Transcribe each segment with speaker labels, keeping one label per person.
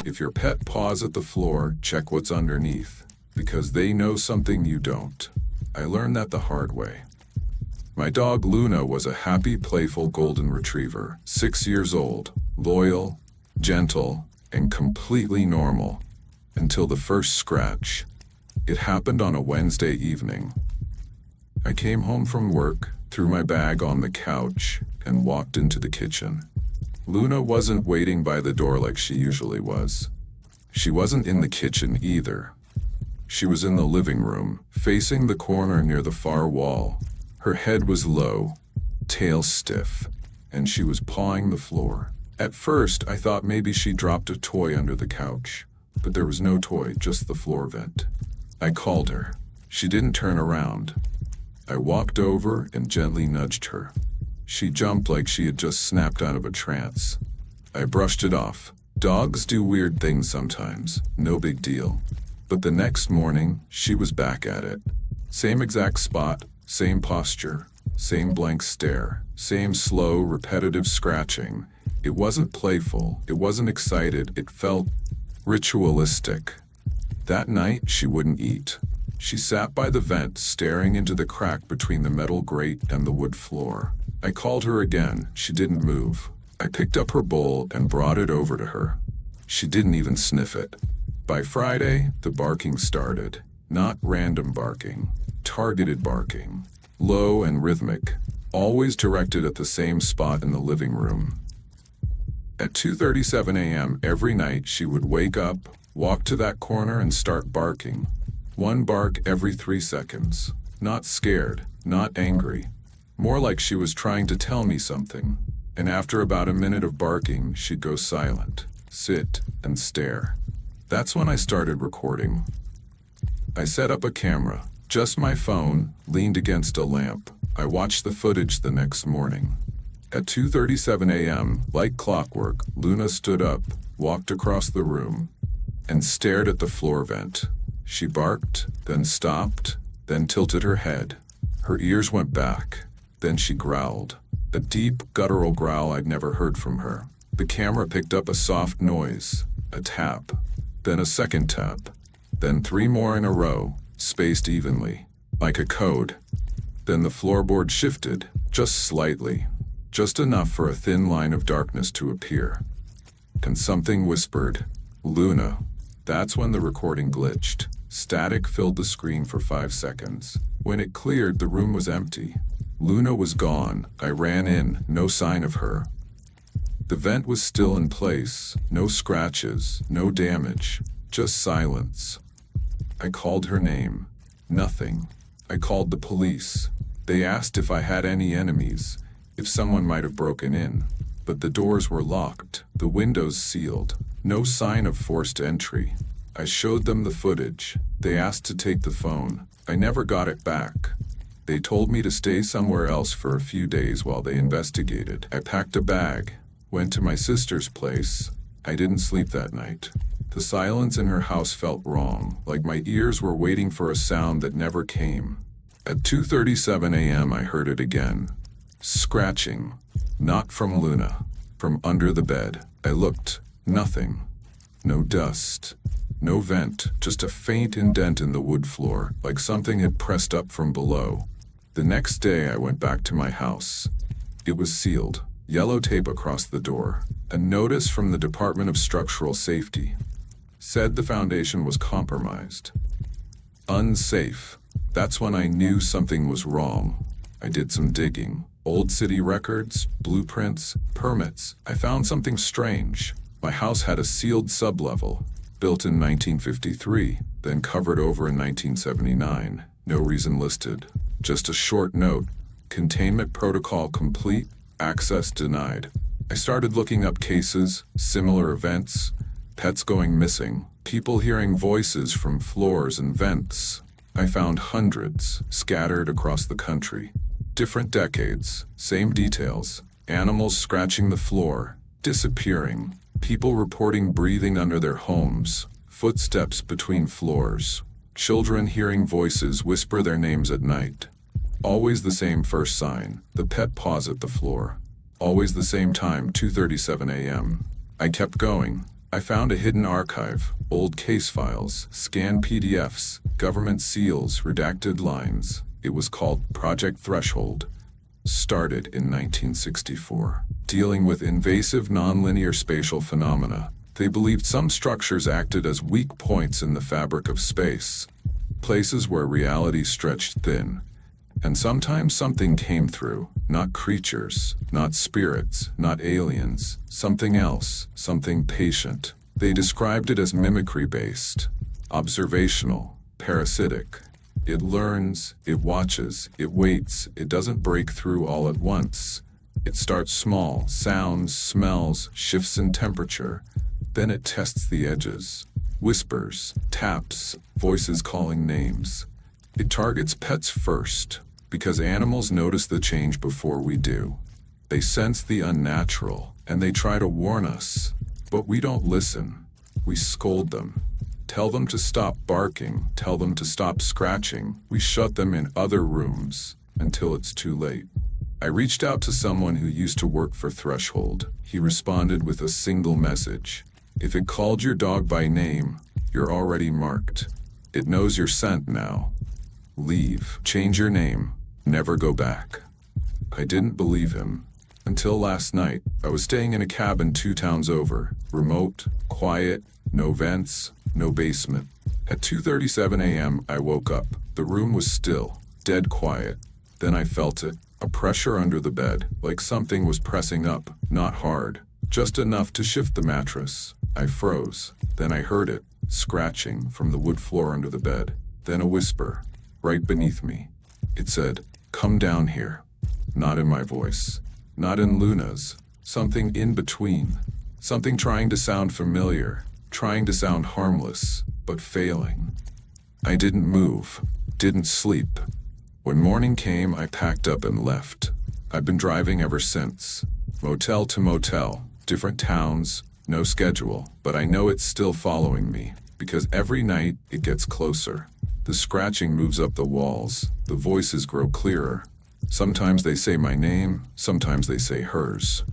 Speaker 1: If your pet paws at the floor, check what's underneath, because they know something you don't. I learned that the hard way. My dog Luna was a happy, playful golden retriever, 6 years old, loyal, gentle, and completely normal, until the first scratch. It happened on a Wednesday evening. I came home from work, threw my bag on the couch, and walked into the kitchen. Luna wasn't waiting by the door like she usually was. She wasn't in the kitchen either. She was in the living room, facing the corner near the far wall. Her head was low, tail stiff, and she was pawing the floor. At first, I thought maybe she dropped a toy under the couch, but there was no toy, just the floor vent. I called her. She didn't turn around. I walked over and gently nudged her. She jumped like she had just snapped out of a trance. I brushed it off. Dogs do weird things sometimes, no big deal. But the next morning, she was back at it. Same exact spot, same posture, same blank stare, same slow, repetitive scratching. It wasn't playful, it wasn't excited, it felt ritualistic. That night, she wouldn't eat. She sat by the vent, staring into the crack between the metal grate and the wood floor. I called her again. She didn't move. I picked up her bowl and brought it over to her. She didn't even sniff it. By Friday, the barking started. Not random barking, targeted barking. Low and rhythmic, always directed at the same spot in the living room. At 2:37 a.m. every night, she would wake up, walk to that corner and start barking. One bark every 3 seconds. Not scared, not angry. More like she was trying to tell me something. And after about a minute of barking, she'd go silent, sit, and stare. That's when I started recording. I set up a camera, just my phone, leaned against a lamp. I watched the footage the next morning. At 2:37 a.m., like clockwork, Luna stood up, walked across the room, and stared at the floor vent. She barked, then stopped, then tilted her head. Her ears went back. Then she growled, a deep, guttural growl I'd never heard from her. The camera picked up a soft noise, a tap, then a second tap, then 3 more in a row, spaced evenly, like a code. Then the floorboard shifted, just slightly, just enough for a thin line of darkness to appear. And something whispered, "Luna." That's when the recording glitched. Static filled the screen for 5 seconds. When it cleared, the room was empty. Luna was gone. I ran in, no sign of her. The vent was still in place, no scratches, no damage, just silence. I called her name. Nothing. I called the police. They asked if I had any enemies, if someone might have broken in. But the doors were locked, the windows sealed, no sign of forced entry. I showed them the footage. They asked to take the phone. I never got it back. They told me to stay somewhere else for a few days while they investigated. I packed a bag, went to my sister's place. I didn't sleep that night. The silence in her house felt wrong, like my ears were waiting for a sound that never came. At 2:37 a.m. I heard it again. Scratching. Not from Luna. From under the bed. I looked. Nothing. No dust. No vent, just a faint indent in the wood floor, like something had pressed up from below. The next day I went back to my house. It was sealed, yellow tape across the door. A notice from the Department of Structural Safety. Said the foundation was compromised. Unsafe. That's when I knew something was wrong. I did some digging. Old city records, blueprints, permits. I found something strange. My house had a sealed sublevel, built in 1953, then covered over in 1979. No reason listed. Just a short note. Containment protocol complete, access denied. I started looking up cases, similar events, pets going missing, people hearing voices from floors and vents. I found hundreds scattered across the country. Different decades, same details. Animals scratching the floor, disappearing. People reporting breathing under their homes, footsteps between floors. Children hearing voices whisper their names at night. Always the same first sign, the pet paws at the floor. Always the same time, 2:37 a.m. I kept going. I found a hidden archive, old case files, scanned PDFs, government seals, redacted lines. It was called Project Threshold. Started in 1964. Dealing with invasive nonlinear spatial phenomena. They believed some structures acted as weak points in the fabric of space, places where reality stretched thin. And sometimes something came through, not creatures, not spirits, not aliens, something else, something patient. They described it as mimicry-based, observational, parasitic. It learns, it watches, it waits, it doesn't break through all at once. It starts small, sounds, smells, shifts in temperature. Then it tests the edges. Whispers, taps, voices calling names. It targets pets first, because animals notice the change before we do. They sense the unnatural, and they try to warn us. But we don't listen. We scold them. Tell them to stop barking, tell them to stop scratching. We shut them in other rooms until it's too late. I reached out to someone who used to work for Threshold. He responded with a single message. If it called your dog by name, you're already marked. It knows your scent now. Leave. Change your name. Never go back. I didn't believe him. Until last night, I was staying in a cabin 2 towns over. Remote, quiet, no vents, no basement. At 2:37 a.m., I woke up. The room was still, dead quiet. Then I felt it, a pressure under the bed, like something was pressing up, not hard, just enough to shift the mattress. I froze. Then I heard it, scratching from the wood floor under the bed. Then a whisper, right beneath me. It said, "Come down here." Not in my voice, not in Luna's, something in between. Something trying to sound familiar, trying to sound harmless, but failing. I didn't move, didn't sleep. When morning came, I packed up and left. I've been driving ever since. Motel to motel, different towns, no schedule, but I know it's still following me, because every night it gets closer. The scratching moves up the walls, the voices grow clearer. Sometimes they say my name, sometimes they say hers.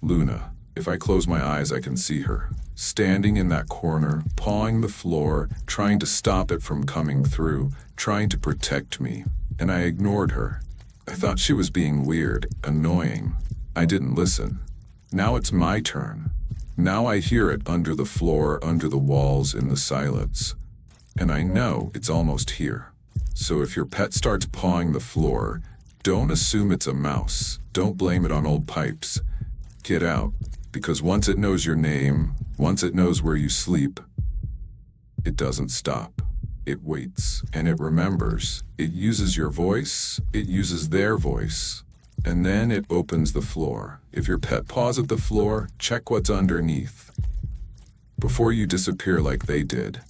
Speaker 1: Luna. If I close my eyes, I can see her, standing in that corner, pawing the floor, trying to stop it from coming through, trying to protect me. And I ignored her. I thought she was being weird, annoying. I didn't listen. Now it's my turn. Now I hear it under the floor, under the walls, in the silence. And I know it's almost here. So if your pet starts pawing the floor, don't assume it's a mouse. Don't blame it on old pipes. Get out, because once it knows your name, once it knows where you sleep, it doesn't stop. It waits, and it remembers. It uses your voice, it uses their voice, and then it opens the floor. If your pet paws at the floor, check what's underneath before you disappear like they did.